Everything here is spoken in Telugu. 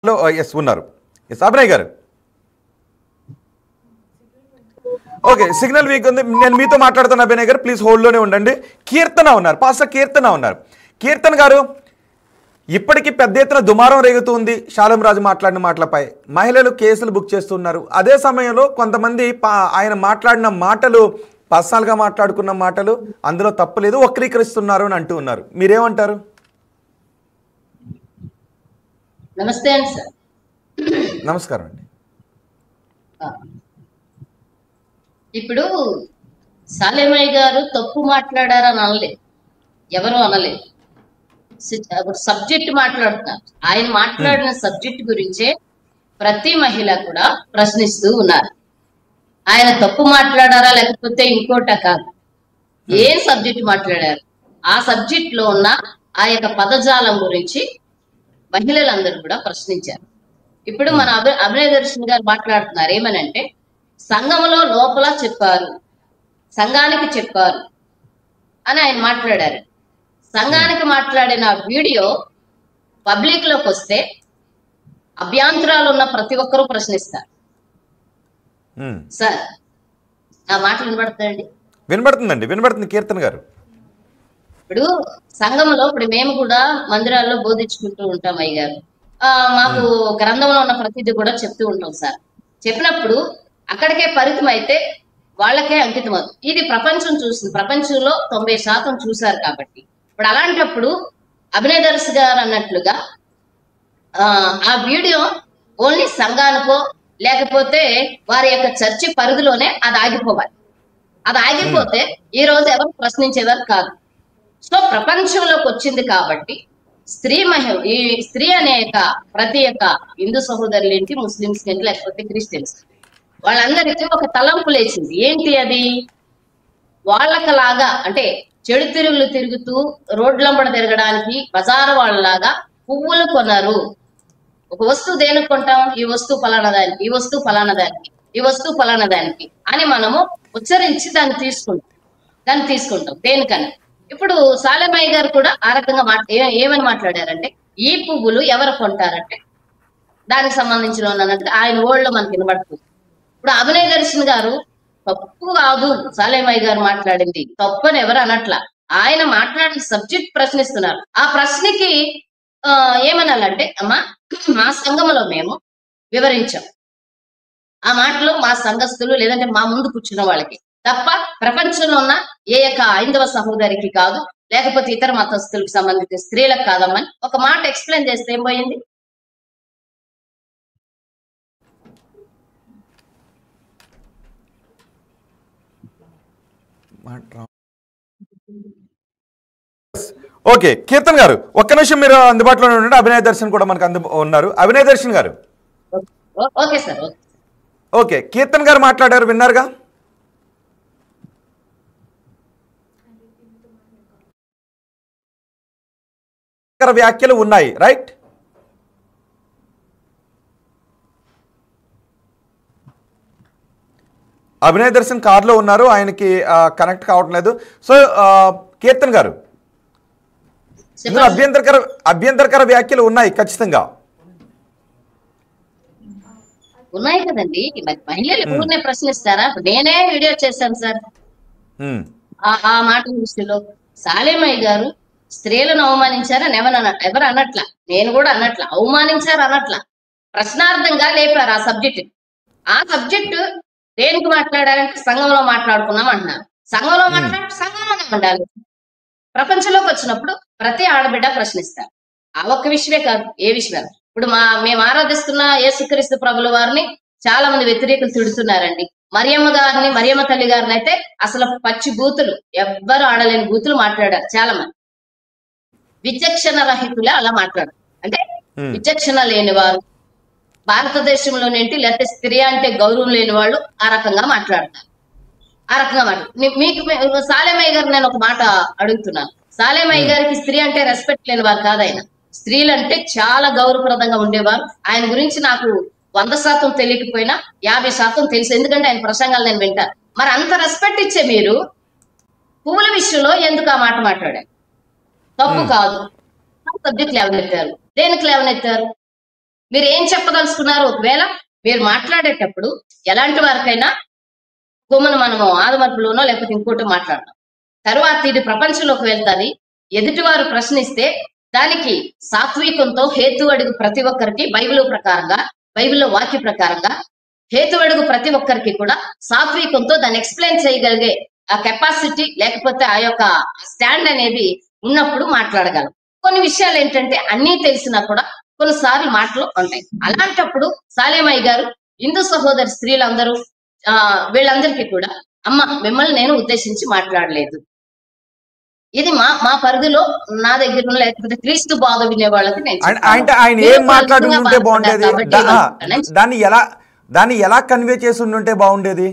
లో ఎస్ ఉన్నారు. ఎస్ అభినయ్ గారు. ఓకే, సిగ్నల్ వీక్ ఉంది. నేను మీతో మాట్లాడుతున్నా అభినయ్ గారు, ప్లీజ్ హోల్డ్లోనే ఉండండి. కీర్తన ఉన్నారు, పాస్టర్ కీర్తన ఉన్నారు. కీర్తన గారు, ఇప్పటికీ పెద్ద ఎత్తున దుమారం రేగుతుంది శాలం రాజు మాట్లాడిన మాటలపై. మహిళలు కేసులు బుక్ చేస్తున్నారు. అదే సమయంలో కొంతమంది ఆయన మాట్లాడిన మాటలు పర్సనల్గా మాట్లాడుకున్న మాటలు, అందులో తప్పులేదు, వక్రీకరిస్తున్నారు అని అంటూ ఉన్నారు. మీరేమంటారు? నమస్తే అండి సార్. నమస్కారం అండి. ఇప్పుడు సాలేమయ్య గారు తప్పు మాట్లాడారని అనలేదు, ఎవరు అనలేదు. సబ్జెక్ట్ మాట్లాడుతున్నారు. ఆయన మాట్లాడిన సబ్జెక్ట్ గురించే ప్రతి మహిళ కూడా ప్రశ్నిస్తూ ఉన్నారు. ఆయన తప్పు మాట్లాడారా లేకపోతే ఇంకోట కాదు, ఏం సబ్జెక్ట్ మాట్లాడారు, ఆ సబ్జెక్ట్ లో ఉన్న ఆ యొక్క పదజాలం గురించి మహిళలందరూ కూడా ప్రశ్నించారు. ఇప్పుడు మన అభినయ దర్శన్ గారు మాట్లాడుతున్నారు ఏమనంటే, సంఘంలో లోపల చెప్పారు, సంఘానికి చెప్పారు అని ఆయన మాట్లాడారు. సంఘానికి మాట్లాడిన వీడియో పబ్లిక్ లోకి వస్తే అభ్యంతరాలు ఉన్న ప్రతి ఒక్కరూ ప్రశ్నిస్తారు. సార్ ఆ మాటలు వినబడుతుందండి? వినబడుతుంది కీర్తన గారు. ఇప్పుడు సంఘంలో ఇప్పుడు మేము కూడా మందిరాల్లో బోధించుకుంటూ ఉంటాం అయ్యగారు. మాకు గ్రంథంలో ఉన్న ప్రతిదీ కూడా చెప్తూ ఉంటాం సార్. చెప్పినప్పుడు అక్కడికే పరిమితం అయితే వాళ్ళకే అంకితం అవుతుంది. ఇది ప్రపంచం చూసింది, ప్రపంచంలో 90% చూశారు. కాబట్టి ఇప్పుడు అలాంటప్పుడు అభినయ దర్శ్ గారు అన్నట్లుగా ఆ వీడియో ఓన్లీ సంఘానికో లేకపోతే వారి యొక్క చర్చి పరిధిలోనే అది ఆగిపోవాలి. అది ఆగిపోతే ఈ రోజు ఎవరు ప్రశ్నించేవారు కాదు. సో ప్రపంచంలోకి వచ్చింది కాబట్టి ఈ స్త్రీ అనే ప్రతి ఒక్క హిందూ సహోదరులేంటి, ముస్లింస్ ఏంటి, లేకపోతే క్రిస్టియన్స్, వాళ్ళందరికీ ఒక తలంపు లేచింది. ఏంటి అది? వాళ్ళకలాగా అంటే చెడు తిరుగులు తిరుగుతూ రోడ్లంబడ తిరగడానికి బజారు వాళ్ళలాగా పువ్వులు కొన్నారు. ఒక వస్తువు దేనికి కొంటాం? ఈ వస్తువు ఫలానా దానికి, ఈ వస్తువు ఫలానా దానికి, ఈ వస్తువు ఫలానా దానికి అని మనము ఉచ్చరించి దాన్ని తీసుకుంటాం దేనికని. ఇప్పుడు సాలెమయ్య గారు కూడా ఆ రకంగా ఏమని మాట్లాడారంటే, ఈ పువ్వులు ఎవరు కొంటారంటే దానికి సంబంధించిన అన్నట్టు ఆయన ఓళ్ళలో మనకి వినబడుతుంది. ఇప్పుడు అభినయ దర్శన్ గారు తప్పు కాదు, సాలెమయ్య గారు మాట్లాడింది తప్పు అని ఎవరు అనట్లా. ఆయన మాట్లాడిన సబ్జెక్ట్ ప్రశ్నిస్తున్నారు. ఆ ప్రశ్నకి ఏమనాలంటే, అమ్మా మా సంఘంలో మేము వివరించాం, ఆ మాటలు మా సంఘస్థులు లేదంటే మా ముందు కూర్చున్న వాళ్ళకి తప్ప ప్రపంచంలో ఉన్న ఏ యొక్క హైందవ సహోదరికి కాదు, లేకపోతే ఇతర మతస్థులకు సంబంధించిన స్త్రీలకు కాదమ్మని ఒక మాట ఎక్స్ప్లెయిన్ చేస్తే ఏం పోయింది? ఓకే కీర్తన్ గారు, ఒక్క నిమిషం మీరు అందుబాటులో ఉండండి. అభినయ దర్శన్ కూడా మనకు ఉన్నారు. అభినయ దర్శన్ గారు. Okay sir. ఓకే, కీర్తన్ గారు మాట్లాడారు, విన్నారుగా? వ్యాఖ్యలు ఉన్నాయి, రైట్? అభినయ దర్శన్ కారులో ఉన్నారు, ఆయనకి కనెక్ట్ కావట్లేదు. సో కీర్తన్ గారు, అభ్యంతరకర వ్యాఖ్యలు ఉన్నాయి, ఖచ్చితంగా ఉన్నాయి కదండి. మహిళలు ఊరినే ప్రశ్నిస్తారా? నేనే వీడియో చేశాను సార్ ఆ మాట విషయంలో. సాలేమయ్య గారు స్త్రీలను అవమానించారని ఎవరు అనట్లా, నేను కూడా అనట్లా, అవమానించారు అనట్లా, ప్రశ్నార్థంగా లేపారు ఆ సబ్జెక్టు దేనికి మాట్లాడారంటే సంఘంలో మాట్లాడుకున్నాం అంటున్నారు. సంఘంలో సంఘంలోనే ఉండాలి. ప్రపంచంలోకి వచ్చినప్పుడు ప్రతి ఆడబిడ్డ ప్రశ్నిస్తారు. ఆ ఒక్క విషయమే కాదు, ఏ విషయం. ఇప్పుడు మేము ఆరాధిస్తున్న యేసుక్రీస్తు ప్రభుల వారిని చాలా మంది వ్యతిరేకులు తిడుతున్నారండి. మరియమ్మ తల్లి గారిని అయితే అసలు పచ్చి బూతులు, ఎవ్వరు ఆడలేని బూతులు మాట్లాడారు చాలా మంది. విచక్షణ రహితులే అలా మాట్లాడారు. అంటే విచక్షణ లేని వారు భారతదేశంలోనేంటి, లేకపోతే స్త్రీ అంటే గౌరవం లేని వాళ్ళు ఆ రకంగా మాట్లాడతారు. మీకు సాలెమయ్య గారు నేను ఒక మాట అడుగుతున్నాను. సాలెమయ్య గారికి స్త్రీ అంటే రెస్పెక్ట్ లేని వారు కాదు ఆయన. స్త్రీలు అంటే చాలా గౌరవప్రదంగా ఉండేవారు. ఆయన గురించి నాకు 100% తెలియకపోయినా 50% తెలుసు, ఎందుకంటే ఆయన ప్రసంగాలు నేను వింటాను. మరి అంత రెస్పెక్ట్ ఇచ్చే మీరు పువ్వుల విషయంలో ఎందుకు ఆ మాట మాట్లాడారు? తప్పు కాదు. సబ్జెక్ట్ లేవనెత్తారు. దేనికి లేవనెత్తారు? మీరు ఏం చెప్పదలుచుకున్నారు? ఒకవేళ మీరు మాట్లాడేటప్పుడు ఎలాంటి వారికైనా కొమ్మను మనము ఆదమర్పులోనో లేకపోతే ఇంకోటి మాట్లాడతాం. తరువాత ఇది ప్రపంచంలోకి వెళ్తాది. ఎదుటివారు ప్రశ్నిస్తే దానికి సాత్వికంతో హేతు అడుగు ప్రతి ఒక్కరికి బైబిల్లో వాక్య ప్రకారంగా హేతు అడుగు ప్రతి ఒక్కరికి కూడా సాత్వికంతో దాన్ని ఎక్స్ప్లెయిన్ చేయగలిగే ఆ కెపాసిటీ లేకపోతే ఆ యొక్క స్టాండ్ అనేది ఉన్నప్పుడు మాట్లాడగలం. కొన్ని విషయాలు ఏంటంటే అన్నీ తెలిసినా కూడా కొన్నిసార్లు మాటలు ఉంటాయి. అలాంటప్పుడు సాలేమయ్య గారు హిందూ సహోదరి స్త్రీలందరూ వీళ్ళందరికీ కూడా అమ్మ మిమ్మల్ని నేను ఉద్దేశించి మాట్లాడలేదు, ఇది మా పరిధిలో నా దగ్గర లేకపోతే క్రీస్తు బాధ వినే వాళ్ళకి అంటే ఆయన ఏం మాట్లాడుతుంటే బాగుండేది, దాన్ని ఎలా కన్వే చేసి ఉంటే బాగుండేది?